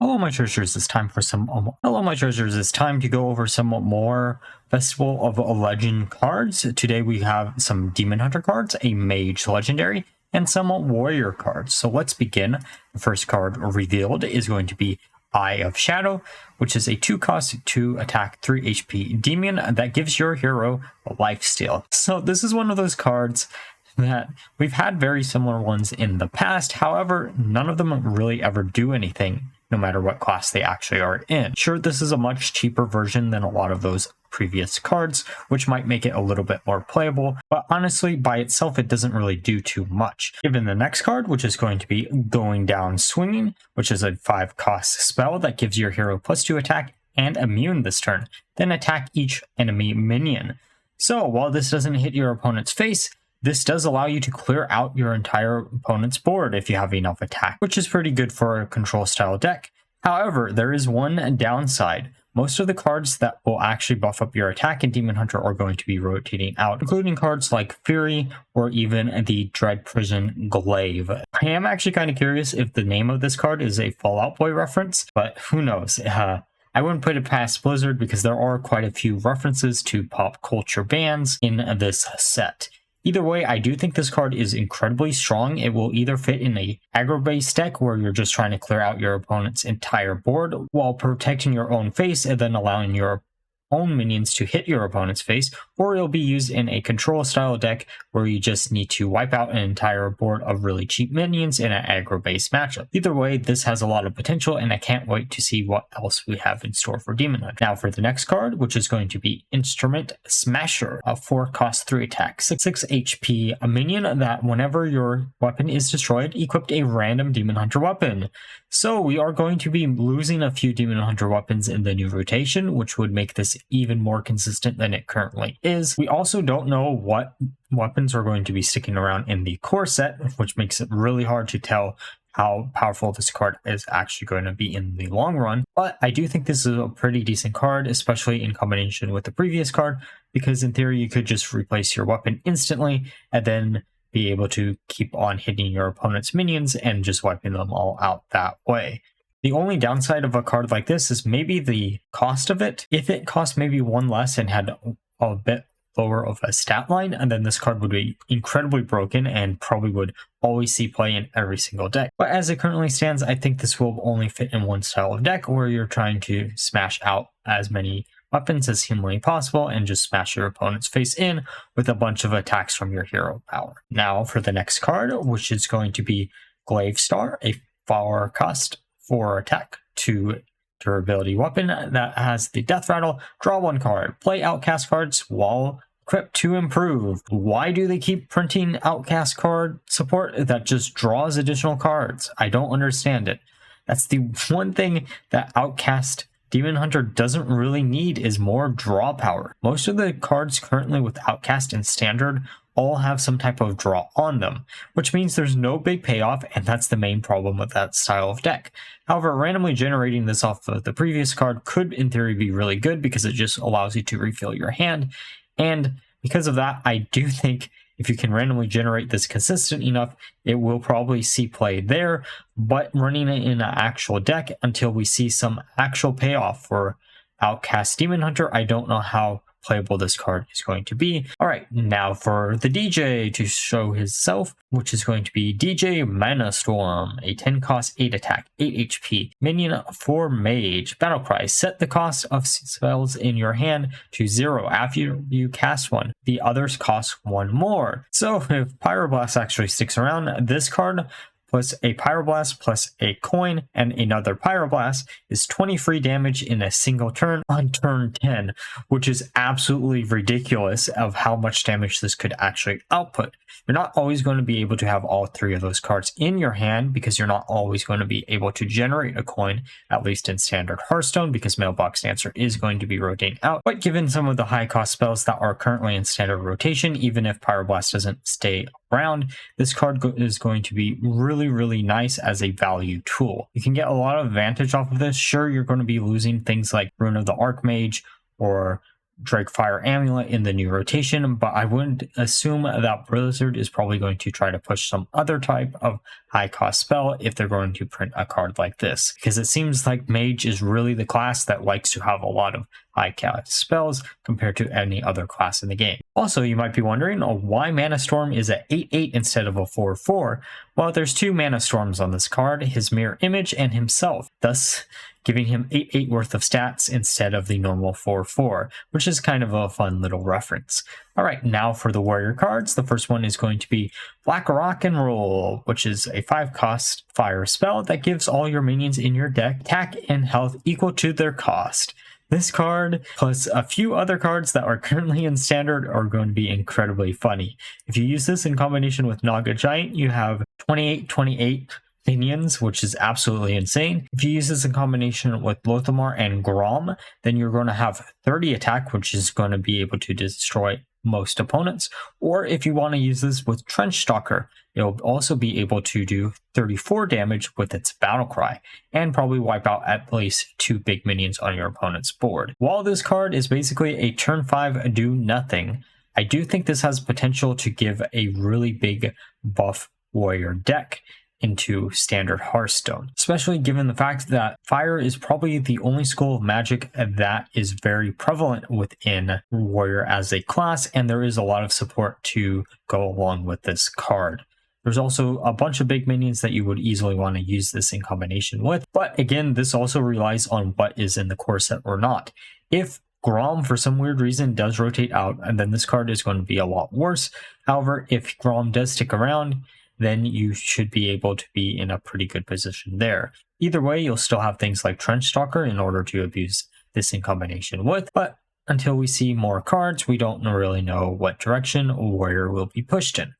Hello my treasures, it's time for it's time to go over some more Festival of Legend cards. Today we have some Demon Hunter cards, a Mage Legendary, and some Warrior cards. So let's begin. The first card revealed is going to be Eye of Shadow, which is a 2-cost 2 attack 3 HP demon that gives your hero a lifesteal. So this is one of those cards that we've had very similar ones in the past. However, none of them really ever do anything, no matter what class they actually are in. Sure, this is a much cheaper version than a lot of those previous cards, which might make it a little bit more playable, but honestly, by itself, it doesn't really do too much. Given the next card, which is going to be Going Down Swinging, which is a 5-cost spell that gives your hero +2 attack and immune this turn, then attack each enemy minion. So while this doesn't hit your opponent's face, this does allow you to clear out your entire opponent's board if you have enough attack, which is pretty good for a control style deck. However, there is one downside. Most of the cards that will actually buff up your attack in Demon Hunter are going to be rotating out, including cards like Fury or even the Dread Prison Glaive. I am actually kind of curious if the name of this card is a Fall Out Boy reference, but who knows. I wouldn't put it past Blizzard because there are quite a few references to pop culture bands in this set. Either way, I do think this card is incredibly strong. It will either fit in a aggro-based deck where you're just trying to clear out your opponent's entire board while protecting your own face and then allowing your own minions to hit your opponent's face, or it'll be used in a control style deck where you just need to wipe out an entire board of really cheap minions in an aggro-based matchup. Either way, this has a lot of potential, and I can't wait to see what else we have in store for Demon Hunter. Now for the next card, which is going to be Instrument Smasher, a 4-cost 3 attack, 6 HP, a minion that whenever your weapon is destroyed, equipped a random Demon Hunter weapon. So we are going to be losing a few Demon Hunter weapons in the new rotation, which would make this even more consistent than it currently is. We also don't know what weapons are going to be sticking around in the core set, which makes it really hard to tell how powerful this card is actually going to be in the long run. But I do think this is a pretty decent card, especially in combination with the previous card, because in theory you could just replace your weapon instantly and then be able to keep on hitting your opponent's minions and just wiping them all out that way. The only downside of a card like this is maybe the cost of it. If it cost maybe 1 less and had a bit lower of a stat line, and then this card would be incredibly broken and probably would always see play in every single deck. But as it currently stands, I think this will only fit in one style of deck where you're trying to smash out as many weapons as humanly possible and just smash your opponent's face in with a bunch of attacks from your hero power. Now for the next card, which is going to be Glaive Star, a 4-cost 4 attack 2 durability weapon that has the Death Rattle. Draw 1 card, play Outcast cards while equipped to improve. Why do they keep printing Outcast card support that just draws additional cards? I don't understand it. That's the one thing that Outcast Demon Hunter doesn't really need, is more draw power. Most of the cards currently with Outcast and Standard all have some type of draw on them, which means there's no big payoff, and that's the main problem with that style of deck. However, randomly generating this off of the previous card could in theory be really good because it just allows you to refill your hand, and because of that, I do think if you can randomly generate this consistent enough, it will probably see play there, but running it in an actual deck until we see some actual payoff for Outcast Demon Hunter, I don't know how playable this card is going to be. All right, now for the DJ to show himself, which is going to be DJ Manastorm, a 10-cost 8 attack, 8 HP minion for Mage. Battle Cry, set the cost of spells in your hand to 0 after you cast one. The others cost 1 more. So if Pyroblast actually sticks around, this card plus a Pyroblast plus a coin and another Pyroblast is 20 free damage in a single turn on turn 10, which is absolutely ridiculous of how much damage this could actually output. You're not always going to be able to have all 3 of those cards in your hand because you're not always going to be able to generate a coin, at least in standard Hearthstone, because Mailbox Dancer is going to be rotating out. But given some of the high cost spells that are currently in standard rotation, even if Pyroblast doesn't stay around, this card is going to be really nice as a value tool. You can get a lot of advantage off of this. Sure, you're going to be losing things like Rune of the Archmage or Drakefire Amulet in the new rotation, but I wouldn't assume that Blizzard is probably going to try to push some other type of high cost spell if they're going to print a card like this, because it seems like Mage is really the class that likes to have a lot of high cost spells compared to any other class in the game. Also, you might be wondering why Manastorm is at 8/8 instead of a 4/4. Well, there's two Manastorms on this card, his mirror image and himself, thus giving him 8/8 worth of stats instead of the normal 4/4, which is kind of a fun little reference. Alright, now for the warrior cards. The first one is going to be Blackrock and Roll, which is a 5-cost fire spell that gives all your minions in your deck attack and health equal to their cost. This card, plus a few other cards that are currently in standard, are going to be incredibly funny. If you use this in combination with Naga Giant, you have 28/28 minions, which is absolutely insane. If you use this in combination with Lothamar and Grom, then you're going to have 30 attack, which is going to be able to destroy most opponents. Or if you want to use this with Trench Stalker, it'll also be able to do 34 damage with its battle cry, and probably wipe out at least 2 big minions on your opponent's board. While this card is basically a turn 5 do nothing, I do think this has potential to give a really big buff warrior deck into standard Hearthstone, especially given the fact that fire is probably the only school of magic that is very prevalent within warrior as a class, and there is a lot of support to go along with this card. There's also a bunch of big minions that you would easily want to use this in combination with, but again, this also relies on what is in the core set or not. If Grom, for some weird reason, does rotate out, and then this card is going to be a lot worse. However, if Grom does stick around, then you should be able to be in a pretty good position there. Either way, you'll still have things like Trench Stalker in order to abuse this in combination with, but until we see more cards, we don't really know what direction Warrior will be pushed in.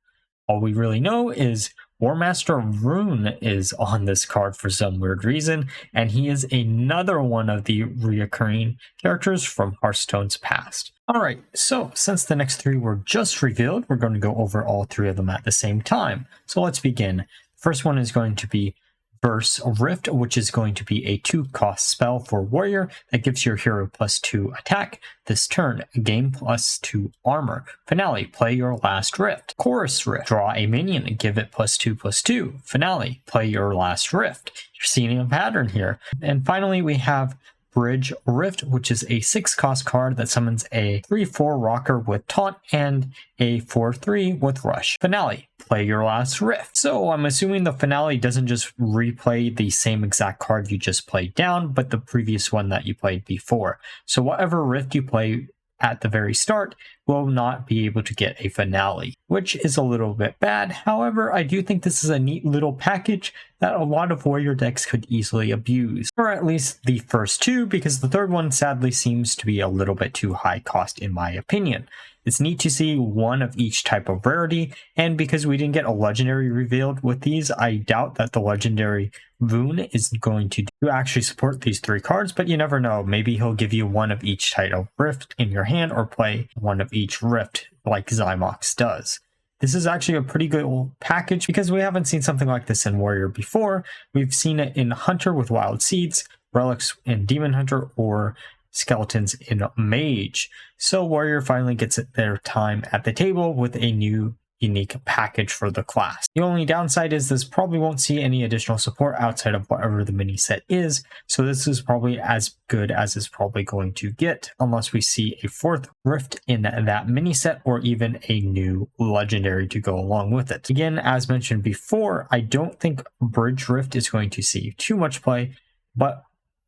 All we really know is Warmaster Rune is on this card for some weird reason, and he is another one of the reoccurring characters from Hearthstone's past. Alright, so since the next 3 were just revealed, we're going to go over all 3 of them at the same time. So let's begin. First one is going to be Burst Rift, which is going to be a 2-cost spell for Warrior that gives your hero +2 attack this turn, gain +2 armor. Finale, play your last Rift. Chorus Rift, draw a minion and give it +2/+2. Finale, play your last Rift. You're seeing a pattern here. And finally, we have Bridge Rift, which is a 6-cost card that summons a 3/4 rocker with taunt and a 4/3 with rush. Finale, play your last Rift. So I'm assuming the finale doesn't just replay the same exact card you just played down, but the previous one that you played before. So whatever Rift you play at the very start will not be able to get a finale, which is a little bit bad. However, I do think this is a neat little package that a lot of warrior decks could easily abuse, or at least the first 2, because the third one sadly seems to be a little bit too high cost in my opinion. It's neat to see one of each type of rarity, and because we didn't get a legendary revealed with these, I doubt that the legendary Voon is going to actually support these 3 cards, but you never know. Maybe he'll give you one of each type of Rift in your hand, or play one of each Rift like Zymox does. This is actually a pretty good package because we haven't seen something like this in Warrior before. We've seen it in Hunter with Wild Seeds, Relics in Demon Hunter, or Skeletons in Mage. So Warrior finally gets their time at the table with a new unique package for the class. The only downside is this probably won't see any additional support outside of whatever the mini set is, so this is probably as good as it's probably going to get unless we see a 4th Rift in that mini set or even a new legendary to go along with it. Again, as mentioned before, I don't think Bridge Rift is going to see too much play, but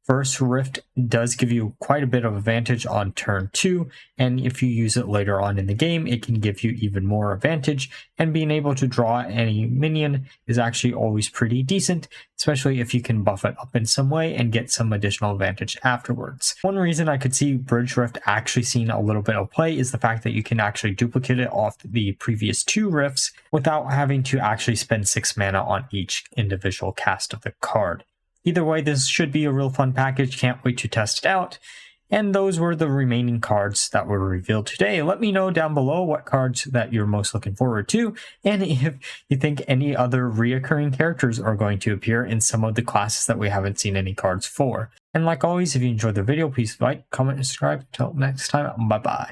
Burst Rift does give you quite a bit of advantage on turn 2, and if you use it later on in the game, it can give you even more advantage, and being able to draw any minion is actually always pretty decent, especially if you can buff it up in some way and get some additional advantage afterwards. One reason I could see Bridge Rift actually seeing a little bit of play is the fact that you can actually duplicate it off the previous 2 Rifts without having to actually spend 6 mana on each individual cast of the card. Either way, this should be a real fun package. Can't wait to test it out. And those were the remaining cards that were revealed today. Let me know down below what cards that you're most looking forward to, and if you think any other reoccurring characters are going to appear in some of the classes that we haven't seen any cards for. And like always, if you enjoyed the video, please like, comment, and subscribe. Until next time, bye bye.